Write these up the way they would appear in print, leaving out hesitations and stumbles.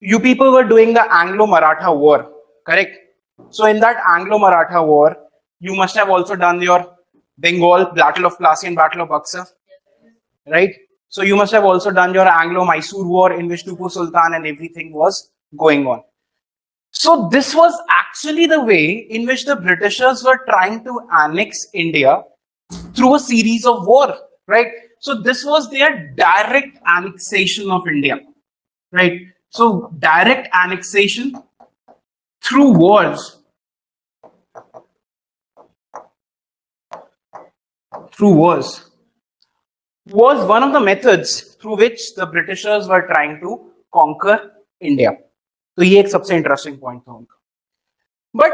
you people were doing the Anglo-Maratha War, correct? So in that Anglo-Maratha War, you must have also done your Bengal, Battle of Plassey and Battle of Buxar, right? So you must have also done your Anglo-Mysore War in which Tipu Sultan and everything was going on. So this was actually the way in which the Britishers were trying to annex India through a series of war, right? So this was their direct annexation of India, right? So direct annexation through wars, was one of the methods through which the Britishers were trying to conquer India. तो ये एक सबसे interesting point था उनका. But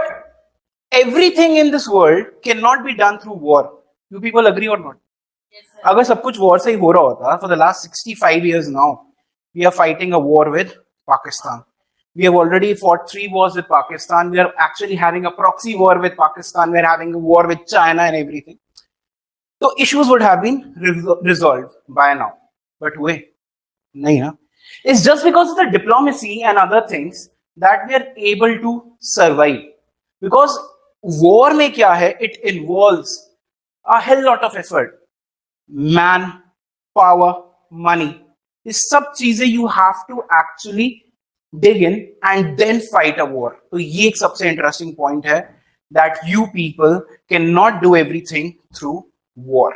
everything in this world cannot be done through war. You people agree or not? Yes, sir. अगर सब कुछ war से ही हो रहा होता, for the last 65 years now, we are fighting a war with Pakistan. We have already fought 3 wars with Pakistan. We are actually having a proxy war with Pakistan. We are having a war with China and everything. So issues would have been resolved by now. But wait, nahi na. It's just because of the diplomacy and other things that we are able to survive. Because war mein kya hai? It involves a hell lot of effort. Man, power, money. These sab cheeze you have to actually dig in and then fight a war. So ye ek sabse interesting point hai that you people cannot do everything through war,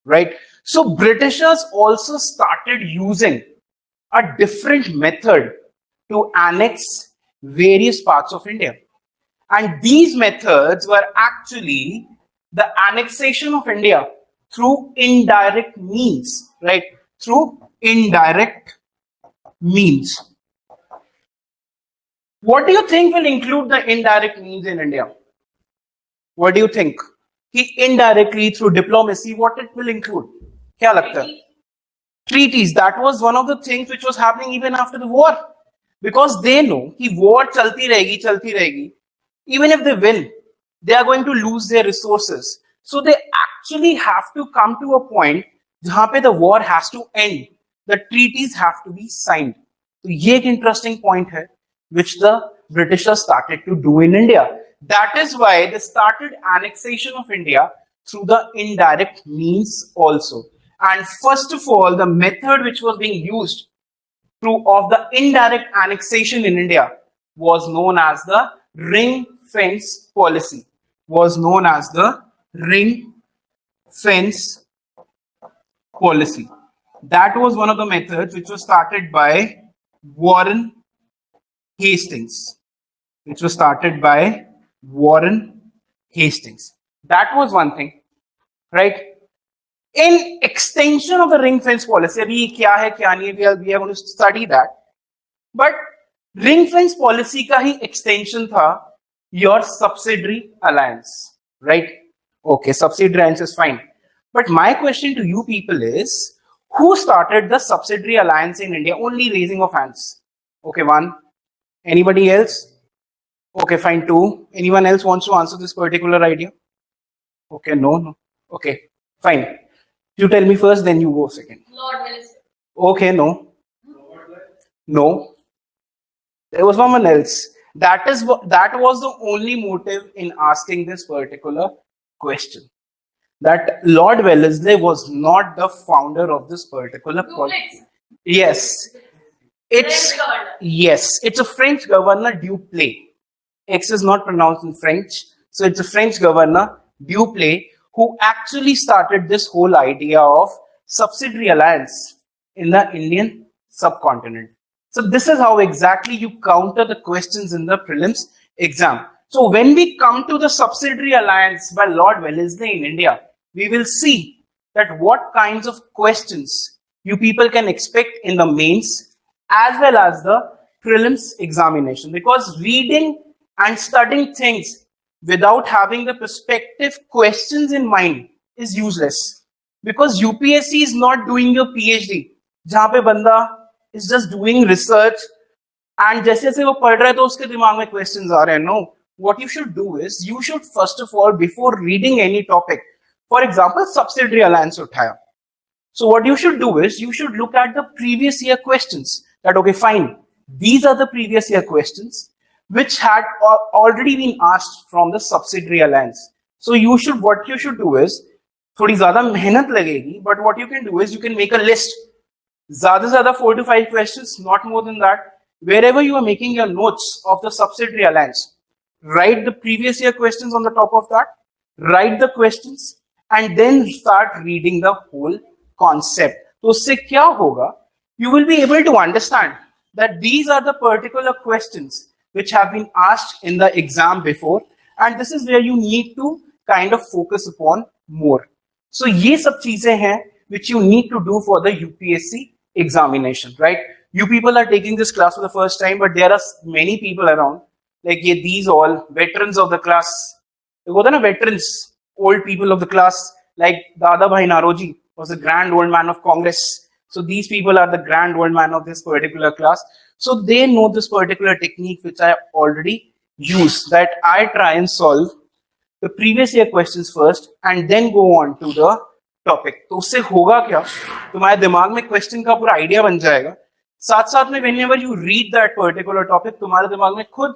right? So Britishers also started using a different method to annex various parts of India. And these methods were actually the annexation of India through indirect means, right? Through indirect means. What do you think will include the indirect means in India? What do you think? Indirectly through diplomacy, what it will include? Kya lagta hai? Treaties. That was one of the things which was happening even after the war. Because they know that war chalti rahegi. Even if they win, they are going to lose their resources. So they actually have to come to a point jahan pe the war has to end. The treaties have to be signed. So ye ek interesting point hai which the Britishers started to do in India. That is why they started annexation of India through the indirect means also. And first of all, the method which was being used of the indirect annexation in India was known as the ring fence policy. That was one of the methods which was started by Warren Hastings. That was one thing, right? In extension of the ring fence policy, abhi kya hai, kya nahi, we are going to study that. But ring fence policy ka hi extension tha your subsidiary alliance, right? Okay, subsidiary alliance is fine. But my question to you people is, who started the subsidiary alliance in India? Only raising of hands. Okay, 1. Anybody else? Okay, fine, 2. Anyone else wants to answer this particular idea? Okay, no. Okay, fine. You tell me first, then you go second. Lord Wellesley. Okay, no. There was no one else. That was the only motive in asking this particular question. That Lord Wellesley was not the founder of this particular policy. Yes. It's a French governor, Dupleix. X is not pronounced in French. So it's a French governor, Dupleix, who actually started this whole idea of subsidiary alliance in the Indian subcontinent. So this is how exactly you counter the questions in the prelims exam. So when we come to the subsidiary alliance by Lord Wellesley in India, we will see that what kinds of questions you people can expect in the mains as well as the prelims examination. Because reading and studying things without having the prospective questions in mind is useless. Because UPSC is not doing your PhD. जहाँ पे बंदा is just doing research and जैसे जैसे वो पढ़ रहा है तो उसके दिमाग में questions आ रहे हैं. No, what you should do is you should first of all, before reading any topic, for example, subsidiary alliance उठाया. So what you should do is you should look at the previous year questions. That okay, fine. These are the previous year questions which had already been asked from the subsidiary alliance. So what you should do is, थोड़ी ज़्यादा मेहनत लगेगी, but what you can do is you can make a list. ज़्यादा से ज़्यादा 4 to 5 questions, not more than that. Wherever you are making your notes of the subsidiary alliance, write the previous year questions on the top of that, write the questions, and then start reading the whole concept. तो उससे क्या होगा? You will be able to understand that these are the particular questions which have been asked in the exam before, and this is where you need to kind of focus upon more. So ये सब चीजें हैं which you need to do for the UPSC examination, right? You people are taking this class for the first time, but there are many people around, like these all veterans of the class. होता ना veterans, old people of the class, like Dada Bhai Naroji was a grand old man of Congress. So these people are the grand old man of this particular class. So they know this particular technique which I already use, that I try and solve the previous year questions first and then go on to the topic. तो उससे होगा क्या, तुम्हारे दिमाग में question का पूरा idea बन जाएगा, साथ साथ में whenever you read that particular topic, तुम्हारे दिमाग में खुद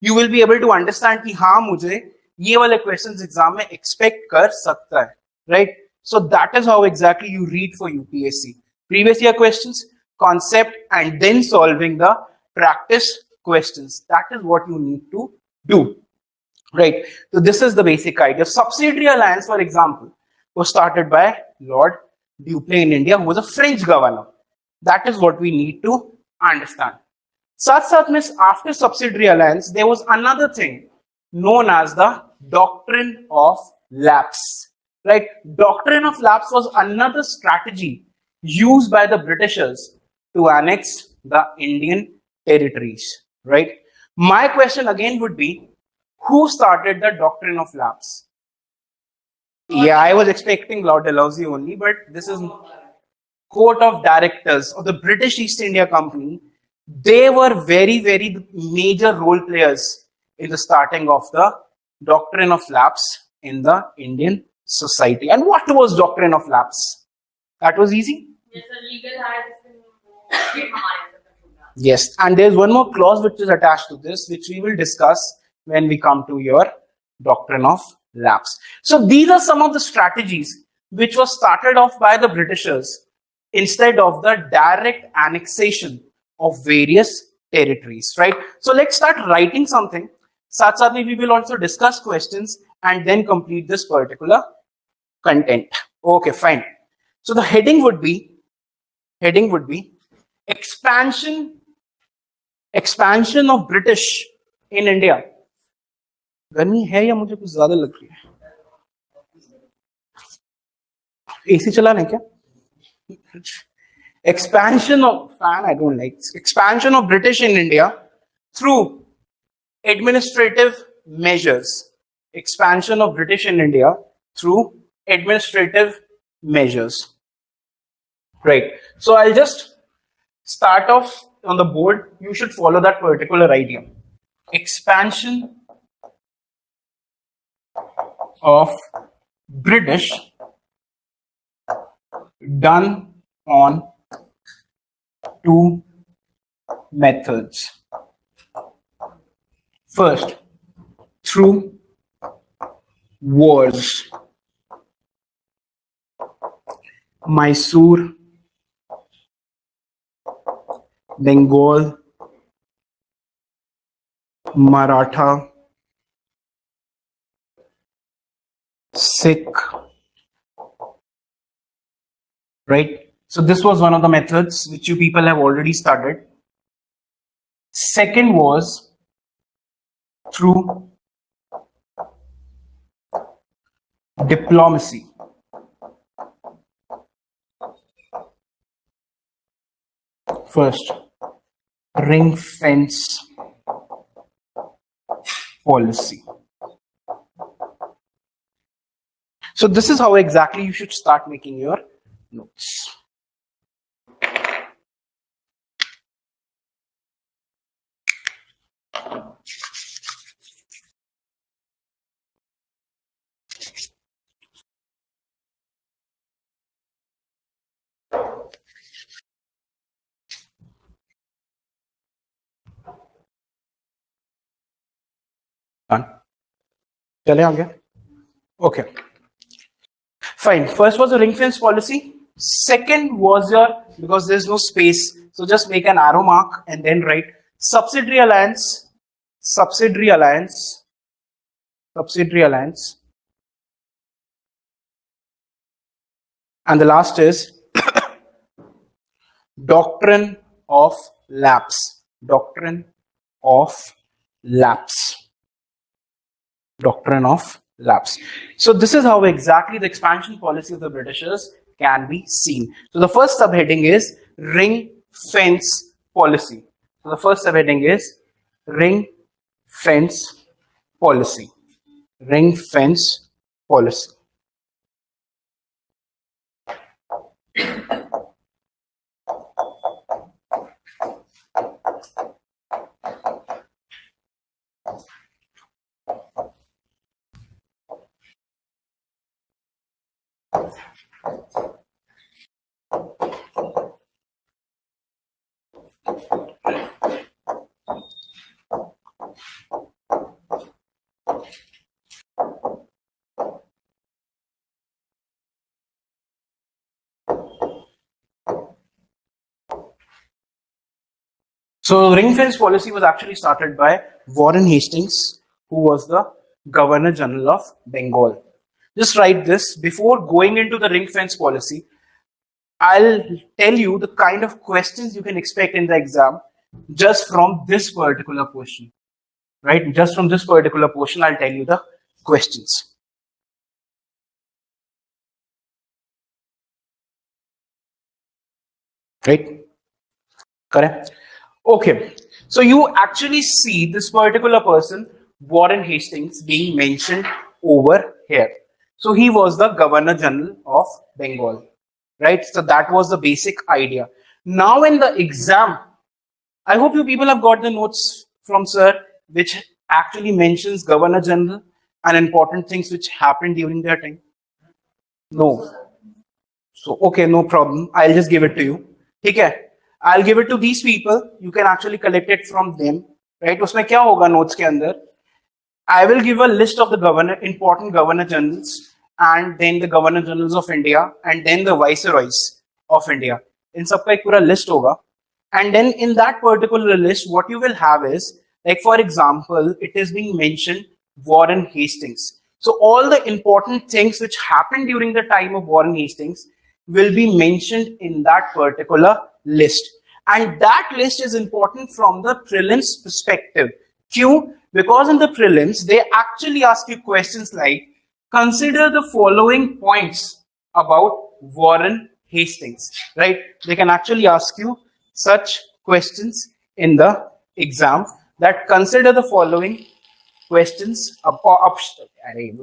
you will be able to understand कि हाँ मुझे ये वाले क्वेश्चंस एग्जाम में एक्सपेक्ट कर सकता है, right? So that is how exactly you read for UPSC. Previous year questions, concept, and then solving the practice questions. That is what you need to do, right? So this is the basic idea. Subsidiary alliance, for example, was started by Lord Dupleix in India, who was a French governor. That is what we need to understand. साथ में after subsidiary alliance, there was another thing known as the doctrine of lapse. Right? Doctrine of lapse was another strategy used by the Britishers to annex the Indian territories. Right? My question again would be, who started the doctrine of lapse? Yeah, I was expecting Lord Dalhousie only, but this is Court of Directors of the British East India Company. They were very, very major role players in the starting of the doctrine of lapse in the Indian society. And what was doctrine of lapse? That was easy. Yes, the legal has. Yes, and there's one more clause which is attached to this, which we will discuss when we come to your doctrine of lapse. So these are some of the strategies which was started off by the Britishers instead of the direct annexation of various territories, right? So let's start writing something. Sath we will also discuss questions and then complete this particular content. Okay, fine. So the heading would be expansion of British in India. गर्मी है या मुझे कुछ ज्यादा लग रही है? AC चला नहीं क्या? Expansion of fan, I don't like. Expansion of British in India through administrative measures. Expansion of British in India through administrative measures. Right. So I'll just start off on the board. You should follow that particular idea. Expansion of British done on two methods. First, through wars. Mysore, Bengal, Maratha, Sikh, right? So this was one of the methods which you people have already studied. Second was through diplomacy. First, ring fence policy. So this is how exactly you should start making your notes. चले आगे. Okay. Fine. First was a ring fence policy. Second was your, because there's no space, so just make an arrow mark and then write subsidiary alliance, subsidiary alliance, subsidiary alliance. And the last is doctrine of lapse. Doctrine of lapse. Doctrine of lapse. So this is how exactly the expansion policy of the Britishers can be seen. So the first subheading is ring fence policy. So the first subheading is ring fence policy. Ring fence policy. So ring fence policy was actually started by Warren Hastings, who was the Governor General of Bengal. Just write this before going into the ring fence policy. I'll tell you the kind of questions you can expect in the exam just from this particular portion, right? Just from this particular portion, I'll tell you the questions. Right? Correct? Okay. So you actually see this particular person, Warren Hastings, being mentioned over here. So he was the Governor General of Bengal, right? So that was the basic idea. Now in the exam, I hope you people have got the notes from sir, which actually mentions Governor General and important things which happened during their time. No. So, okay, no problem. I'll just give it to you. Okay. I'll give it to these people. You can actually collect it from them. Right? उसमें क्या होगा notes के अंदर? I will give a list of the important governor generals, and then the governor generals of India, and then the viceroys of India. In सबका एक पूरा list होगा. And then in that particular list, what you will have is, like for example, it is being mentioned Warren Hastings. So all the important things which happened during the time of Warren Hastings will be mentioned in that particular list. And that list is important from the prelims perspective. Q, because in the prelims, they actually ask you questions like, consider the following points about Warren Hastings, right? They can actually ask you such questions in the exam, that consider the following questions about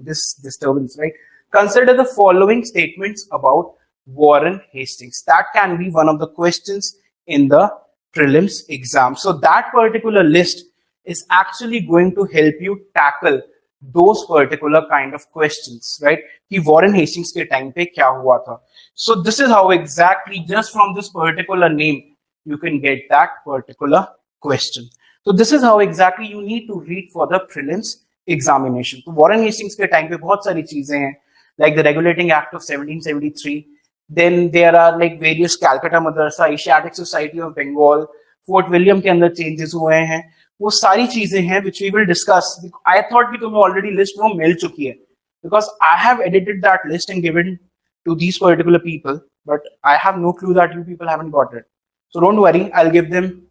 this disturbance, right? Consider the following statements about Warren Hastings. That can be one of the questions in the prelims exam. So that particular list is actually going to help you tackle those particular kind of questions, right? कि Warren Hastings के time पे क्या हुआ था. So this is how exactly, just from this particular name, you can get that particular question. So this is how exactly you need to read for the prelims examination. So Warren Hastings के time पे बहुत सारी चीजें हैं, like the Regulating Act of 1773. Then there are like various Calcutta Madrasa, Asiatic Society of Bengal, Fort William के अंदर changes हुए हैं. वो सारी चीजें हैं which we will discuss. I thought कि तुम्हें already list वो मिल चुकी है, because I have edited that list and given to these particular people, but I have no clue that you people haven't got it. So don't worry, I'll give them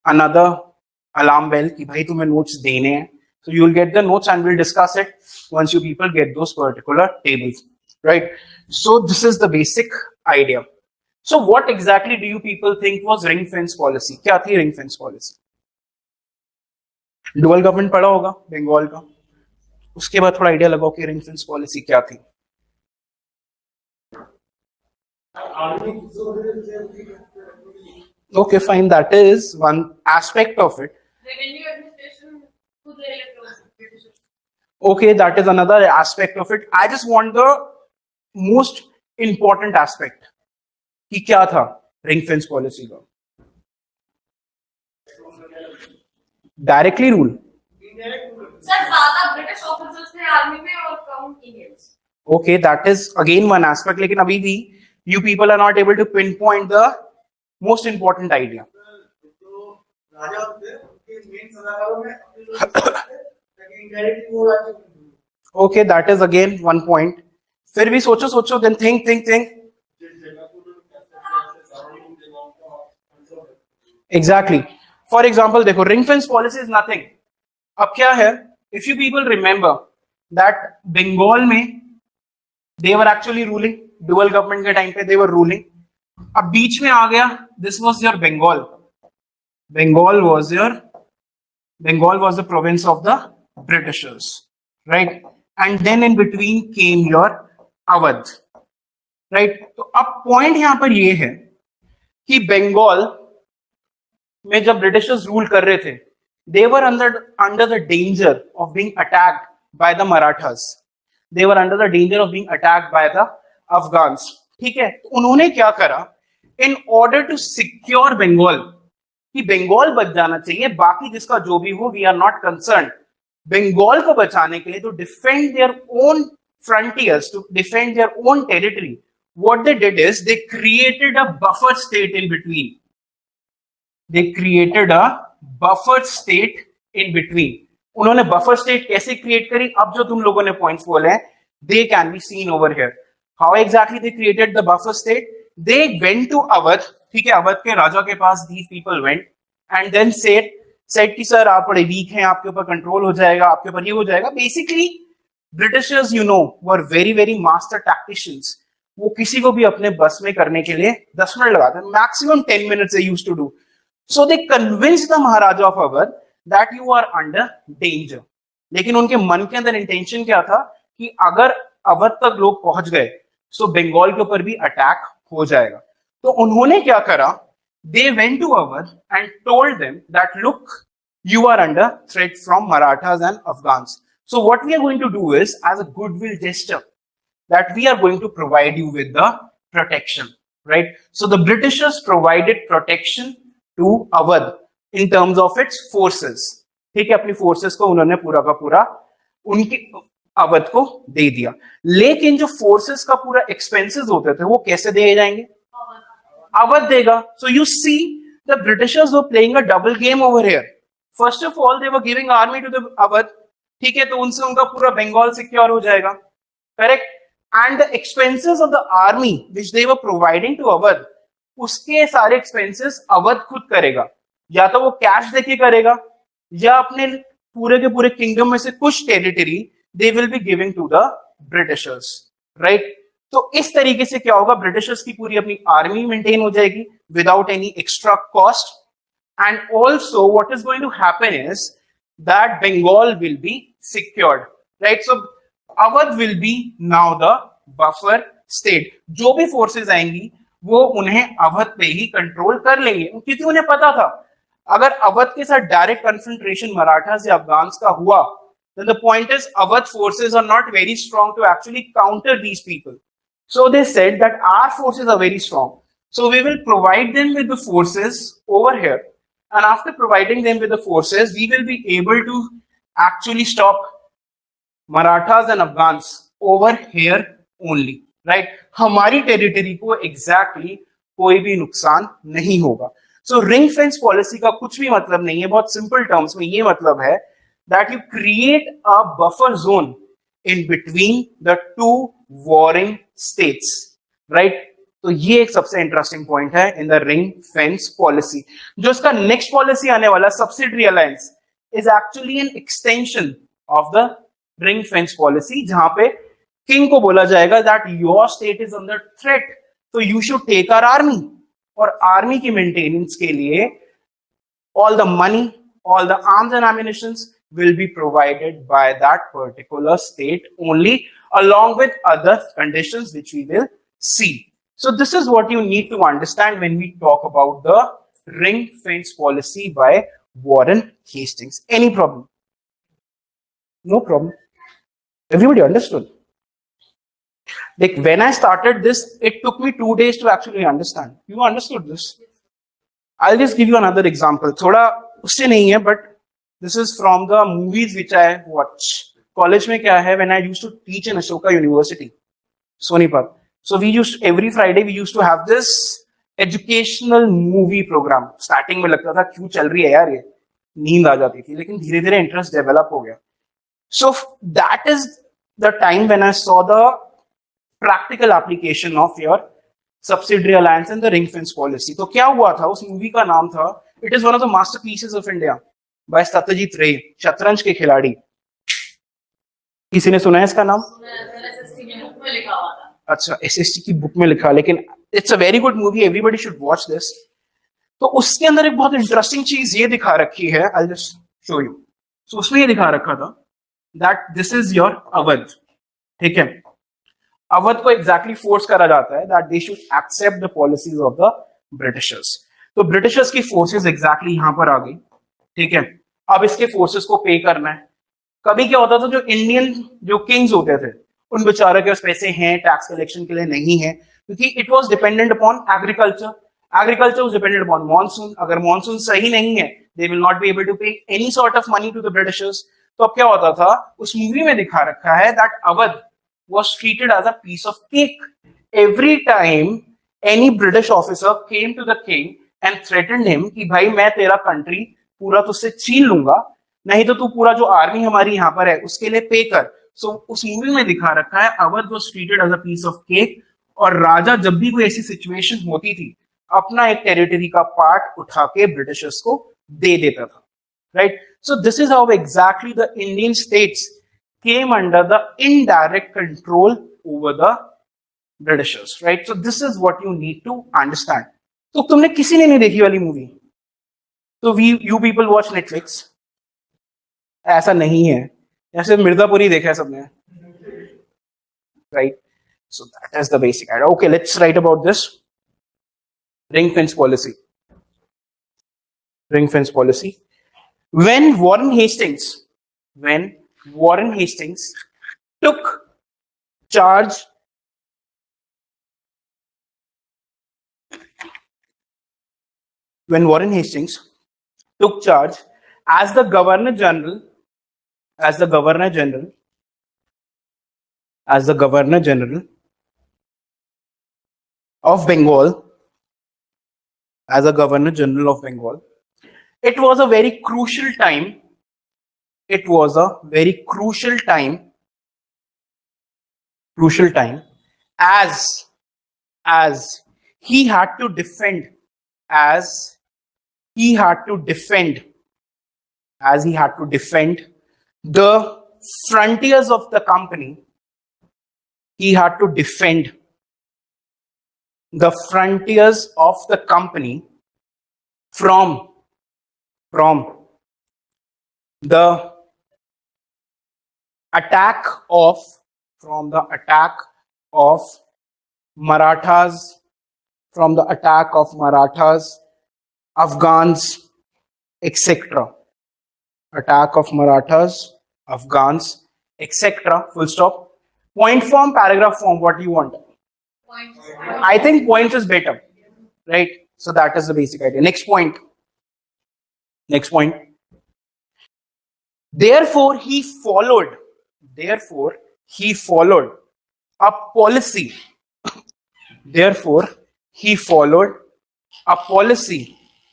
another alarm bell कि भाई तुम्हें notes देने हैं. So you'll get the notes and we'll discuss it once you people get those particular tables, right? So this is the basic idea. So what exactly do you people think was ring fence policy? क्या थी ring fence policy? Dual government पढ़ा होगा बंगाल का, उसके बाद थोड़ा idea लगाओ कि रिंग फेंस पॉलिसी क्या थी. Okay, fine, that is one aspect of it. Revenue administration to the electors. Okay, that is another aspect of it. I just want the most important aspect कि क्या था ring fence policy का. Directly rule. Sir ज्यादा British officers थे army में और कम Indians. Okay, that is again one aspect. लेकिन अभी भी you people are not able to pinpoint the most important idea. तो राजा होते उनके मेन सलाहकारों में अपने लोग ताकि इनडायरेक्टली वो राज्य Okay, that is again one point. फिर भी सोचो, then think. Exactly. For example, देखो ring fence policy is nothing. अब क्या है? If you people remember that Bengal में they were actually ruling, dual government के टाइम पे they were ruling. अब बीच में आ गया, this was your Bengal. Bengal was the province of the Britishers, right? And then in between came your Awadh, right? तो अब point यहां पर ये है कि बंगाल में जब ब्रिटिशर्स रूल कर रहे थे, they were under the danger of being attacked by the Marathas. They were under the danger of being attacked by the Afghans. ठीक है, तो उन्होंने क्या करा? In order to secure Bengal, कि बंगाल बच जाना चाहिए, बाकी जिसका जो भी हो, we are not concerned. Bengal को बचाने के लिए, to defend their own frontiers, to defend their own territory, what they did is they created a buffer state in between. They created a buffer state in between. उन्होंने buffer state कैसे create करी? अब जो तुम लोगों ने points बोले हैं, they can be seen over here. How exactly they created the buffer state? They went to Awadh. ठीक है, अवध के राजा के पास these people went and then said कि सर आप बड़े वीक हैं, आपके ऊपर कंट्रोल हो जाएगा, आपके ऊपर ये हो जाएगा. Basically Britishers were very master tacticians. वो किसी को भी अपने बस में करने के लिए 10 मिनट लगाते हैं, maximum 10 minutes they used to do. So they convinced the Maharaja of Awadh that you are under danger. लेकिन उनके मन के अंदर इंटेंशन क्या था कि अगर अवध तक लोग पहुंच गए सो बंगाल के ऊपर भी अटैक हो जाएगा. तो उन्होंने क्या करा? They went to Awadh and told them that look, you are under threat from Marathas and Afghans. So what we are going to do is, as a goodwill gesture, that we are going to provide you with the protection, right? So the Britishers provided protection to Awadh in terms of its forces. ठीक है, अपनी forces को उन्होंने पूरा का पूरा उनके अवध को दे दिया. लेकिन जो फोर्सेस का पूरा एक्सपेंसेस होते थे वो कैसे दिए जाएंगे? अवध देगा. So you see, the Britishers were playing a double game over here. First of all, they were giving army to the Awadh. ठीक है, तो उनसे उनका पूरा बंगाल सिक्योर हो जाएगा, correct. And the expenses of the army which they were providing to Awadh, उसके सारे expenses अवध खुद करेगा. या तो वो कैश देके करेगा या अपने पूरे के पूरे किंगडम में से कुछ territory they will be giving to the Britishers, right? तो इस तरीके से क्या होगा? ब्रिटिशर्स की पूरी अपनी आर्मी मेंटेन हो जाएगी without any extra cost. And also what is going to happen is that Bengal will be secured, right? So Awadh will be now the buffer state. जो भी फोर्सेस आएंगी वो उन्हें अवध पे ही कंट्रोल कर लेंगे, क्योंकि उन्हें पता था अगर अवध के साथ डायरेक्ट कन्फ्रंटेशन मराठास या अफगान्स का हुआ, then the point is Awadh forces are not very strong to actually counter these people. So they said that our forces are very strong. So we will provide them with the forces over here. And after providing them with the forces, we will be able to actually stop Marathas and Afghans over here only. Right? हमारी territory को exactly कोई भी नुकसान नहीं होगा. So ring fence policy का कुछ भी मतलब नहीं है. बहुत simple terms में ये मतलब है that you create a buffer zone in between the two warring states, right? तो ये एक सबसे इंटरेस्टिंग पॉइंट है in the ring fence policy. जो इसका नेक्स्ट पॉलिसी आने वाला subsidiary alliance is actually an extension of the ring fence policy, जहां पे किंग को बोला जाएगा that your state is under threat, तो you should take our army. और आर्मी की मेंटेनेंस के लिए all the money, all the arms and ammunitions will be provided by that particular state only, along with other conditions which we will see. So this is what you need to understand when we talk about the ring fence policy by Warren Hastings. Any problem? No problem. Everybody understood? Like when I started this, it took me 2 days to actually understand. You understood this? I'll just give you another example. थोड़ा उससे नहीं है, but this is from the movies which I watch. College में क्या है, when I used to teach in Ashoka University, Sonipat. So we used every Friday we used to have this educational movie program. Starting में लगता था क्यों चल रही है यार ये, नींद आ जाती थी, लेकिन धीरे धीरे इंटरेस्ट डेवलप हो गया. So that is the time when I saw the practical application of your subsidiary alliance and the ring fence policy. तो क्या हुआ था, उस मूवी का नाम था, it is one of the masterpieces of India by Satyajit Ray, शतरंज के खिलाड़ी. किसी ने सुना है इसका नाम? एसएससी में बुक में लिखा हुआ था. अच्छा, एसएससी की बुक में लिखा, लेकिन it's a very good movie, everybody should watch this. तो उसके अंदर एक बहुत इंटरेस्टिंग चीज ये दिखा रखी है, I just show you. So उसमें ये दिखा रखा था that this is your Awadh. ठीक है, अवध को एग्जैक्टली फोर्स करा जाता है that they should accept the policies of the Britishers. तो ब्रिटिशर्स की फोर्सेस एग्जैक्टली यहां पर आ गई. ठीक है, अब इसके फोर्सेस को पे करना है. कभी क्या होता था, जो इंडियन जो किंग्स होते थे उन बेचारों के पास पैसे हैं टैक्स कलेक्शन के लिए नहीं है, क्योंकि it was dependent upon agriculture. Agriculture was dependent upon monsoon. अगर मॉनसून सही नहीं है, they will not be able to pay any sort of money to the Britishers. तो अब क्या होता था, उस मूवी में दिखा रखा है that Awadh was treated as a piece of cake. Every time any British officer came to the king and threatened him कि भाई मैं तेरा कंट्री पूरा तुझसे छीन लूंगा, नहीं तो तू पूरा जो आर्मी हमारी यहाँ पर है उसके लिए पे कर. सो उस मूवी में दिखा रखा है Awadh was treated as a piece of cake, और राजा जब भी कोई ऐसी सिचुएशन होती थी अपना एक टेरिटरी का पार्ट उठा के ब्रिटिशर्स को दे देता था. Right, so this is how exactly the Indian states came under the indirect control over the Britishers, right? So this is what you need to understand. तो तुमने किसी ने नहीं देखी वाली मूवी, तो you people watch Netflix. ऐसा नहीं है, ऐसे मिर्जापुरी देखा है सबने, right? So that is the basic idea. Okay, let's write about this ring fence policy. Ring fence policy. When Warren Hastings took charge as the Governor General of Bengal, it was a very crucial time. It was a very crucial time as he had to defend the frontiers of the company. He had to defend the frontiers of the company from the attack of Marathas, Afghans, etc. Full stop. Point form, paragraph form, what do you want? Points. I think points is better, right? So that is the basic idea. Next point. Therefore, he followed a policy.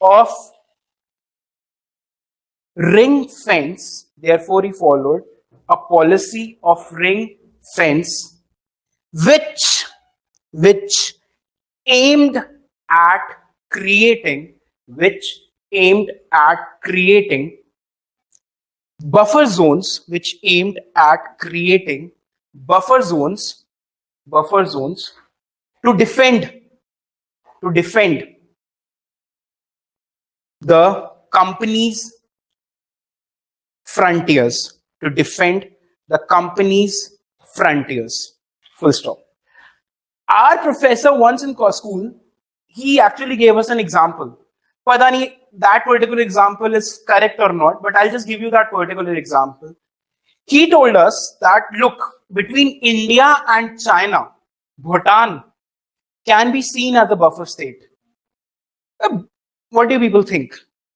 Of ring fence. Which aimed at creating buffer zones, to defend the company's frontiers. Full stop. Our professor once in school, he actually gave us an example. Pata nahi that particular example is correct or not, but I'll just give you that particular example. He told us that, look, between India and China, Bhutan can be seen as a buffer state. What do you people think?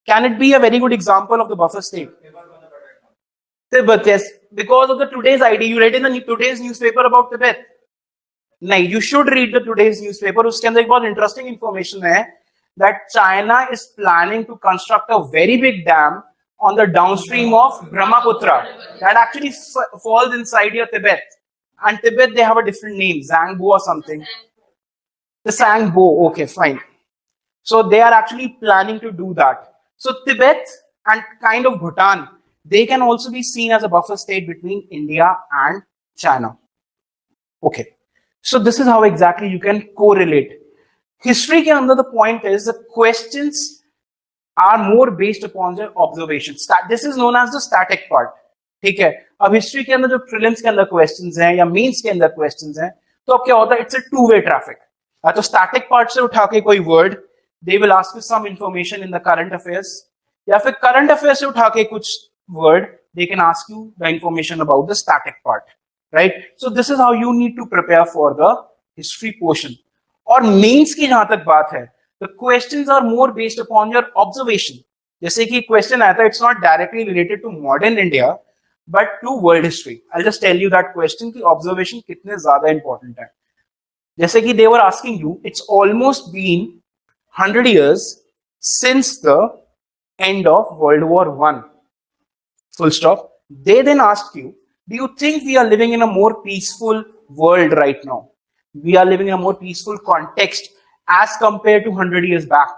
Can it be a very good example of the buffer state? Tibet, yes. Because of the today's ID, you read in the today's newspaper about Tibet. नहीं, you should read the today's newspaper. उसके अंदर एक बहुत interesting information है that China is planning to construct a very big dam on the downstream of Brahmaputra that actually falls inside your Tibet. And Tibet, they have a different name, Zangbo or something. The Sangbo, okay, fine. So they are actually planning to do that. So Tibet and kind of Bhutan, they can also be seen as a buffer state between India and China. Okay. So this is how exactly you can correlate. History के अंदर the point is the questions are more based upon their observations. This is known as the static part. ठीक है. अब history के अंदर जो prelims के अंदर क्वेश्चंस हैं या मेंस के अंदर क्वेश्चंस हैं, तो अब क्या होता है? It's a two way traffic. तो स्टैटिक पार्ट से उठा के कोई word, they will ask you some information in the current affairs, या फिर करंट अफेयर्स से उठा के कुछ word, they can ask you the information about the static part. Right? So this is how you need to prepare for the history portion. और mains की जहां तक बात है, the questions are more based upon your observation. जैसे कि question आता है, it's not directly related to modern India, but to world history. I'll just tell you that question की observation कितने ज्यादा important है. जैसे कि they were asking you, it's almost been 100 years since the end of World War I. Full stop. They then asked you, do you think we are living in a more peaceful world right now? We are living in a more peaceful context as compared to 100 years back.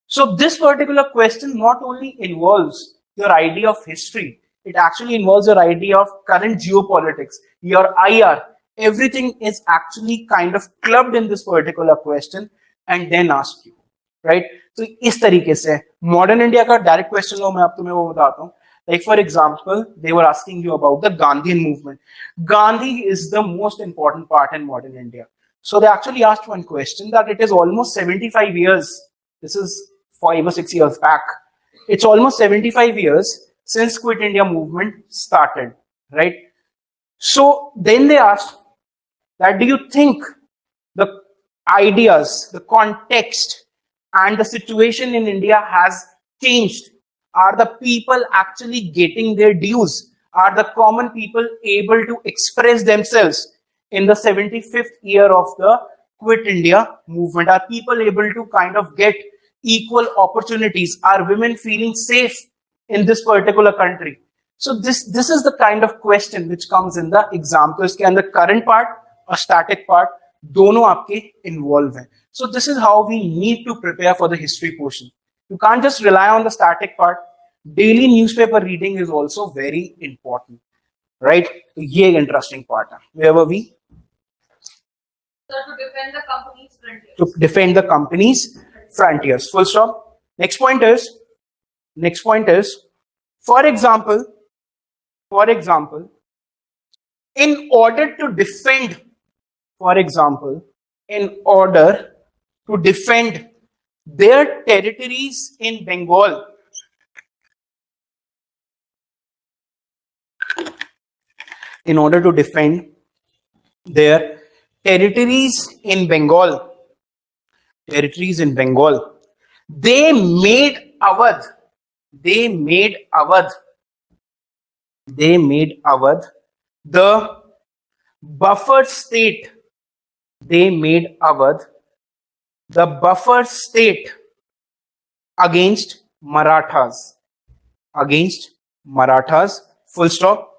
So this particular question not only involves your idea of history, it actually involves your idea of current geopolitics, your IR. Everything is actually kind of clubbed in this particular question and then asked you, right? So इस तरीके से modern India का direct question लो, मैं अब तुम्हें वो बताता हूँ. Like for example, they were asking you about the Gandhian movement. Gandhi is the most important part in modern India. So they actually asked one question that it is almost 75 years. This is 5 or 6 years back. It's almost 75 years since Quit India movement started, right? So then they asked that, do you think the ideas, the context and the situation in India has changed? Are the people actually getting their dues? Are the common people able to express themselves in the 75th year of the Quit India movement? Are people able to kind of get equal opportunities? Are women feeling safe in this particular country? So this is the kind of question which comes in the exam. तो इसके अंदर current part और static part दोनों आपके involve हैं. So this is how we need to prepare for the history portion. You can't just rely on the static part. Daily newspaper reading is also very important, right? ये interesting part है. Where were we? So to defend the company's frontiers. To defend the company's frontiers. Full stop. Next point is, for example, in order to defend their territories in Bengal, in order to defend their territories in Bengal, they made Awadh the buffer state. They made Awadh the buffer state against Marathas. Full stop.